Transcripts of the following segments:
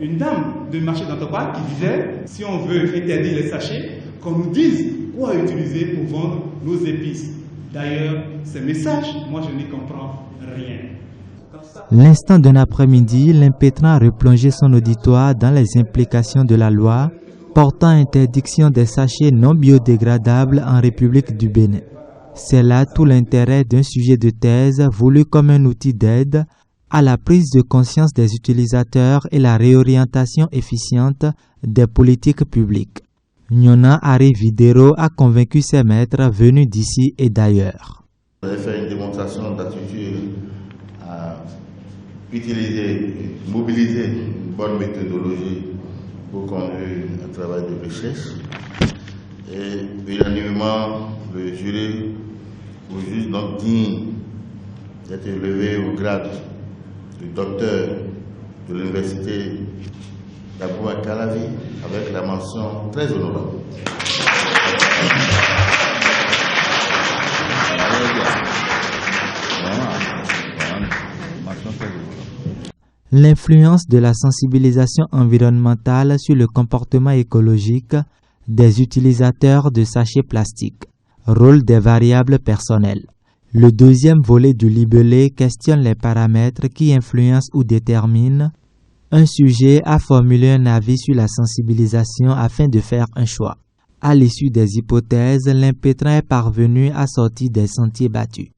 une dame de marché d'Antoine qui disait, si on veut interdire les sachets, qu'on nous dise quoi utiliser pour vendre nos épices. D'ailleurs, ces messages, moi je n'y comprends rien. L'instant d'un après-midi, l'impétrant a replongé son auditoire dans les implications de la loi portant interdiction des sachets non biodégradables en République du Bénin. C'est là tout l'intérêt d'un sujet de thèse voulu comme un outil d'aide à la prise de conscience des utilisateurs et la réorientation efficiente des politiques publiques. Nyona Harry Videro a convaincu ses maîtres venus d'ici et d'ailleurs. Vous avez fait une démonstration d'attitude à utiliser, mobiliser une bonne méthodologie pour conduire un travail de recherche. Et unanimement, le jury vous juge donc digne d'être élevé au grade de docteur de l'université d'Abou Akalavi avec la mention très honorable. L'influence de la sensibilisation environnementale sur le comportement écologique des utilisateurs de sachets plastiques. Rôle des variables personnelles. Le deuxième volet du libellé questionne les paramètres qui influencent ou déterminent un sujet à formuler un avis sur la sensibilisation afin de faire un choix. À l'issue des hypothèses, l'impétrant est parvenu à sortir des sentiers battus.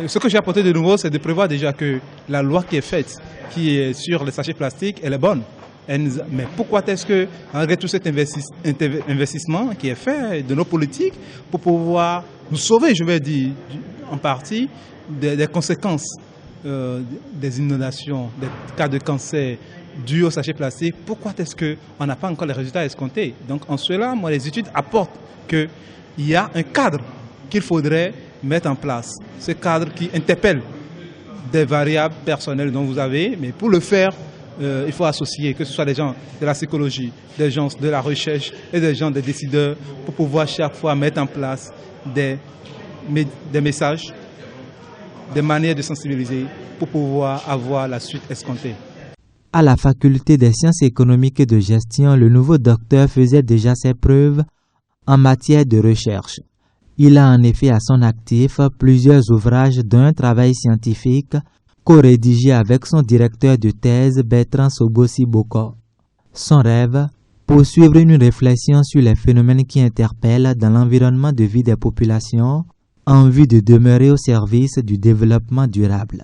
Ce que j'ai apporté de nouveau, c'est de prévoir déjà que la loi qui est faite, qui est sur les sachets plastiques, elle est bonne. Mais pourquoi est-ce que, malgré tout cet investissement qui est fait de nos politiques, pour pouvoir nous sauver, je vais dire, en partie, des conséquences des inondations, des cas de cancer dus aux sachets plastiques, pourquoi est-ce qu'on n'a pas encore les résultats escomptés? Donc en cela, moi, les études apportent qu'il y a un cadre qu'il faudrait mettre en place. Ce cadre qui interpelle des variables personnelles dont vous avez, mais pour le faire, il faut associer, que ce soit des gens de la psychologie, des gens de la recherche et des gens des décideurs pour pouvoir chaque fois mettre en place des messages, des manières de sensibiliser pour pouvoir avoir la suite escomptée. À la faculté des sciences économiques et de gestion, le nouveau docteur faisait déjà ses preuves en matière de recherche. Il a en effet à son actif plusieurs ouvrages d'un travail scientifique co-rédigé avec son directeur de thèse Bertrand Sogosi Boko. Son rêve, poursuivre une réflexion sur les phénomènes qui interpellent dans l'environnement de vie des populations en vue de demeurer au service du développement durable.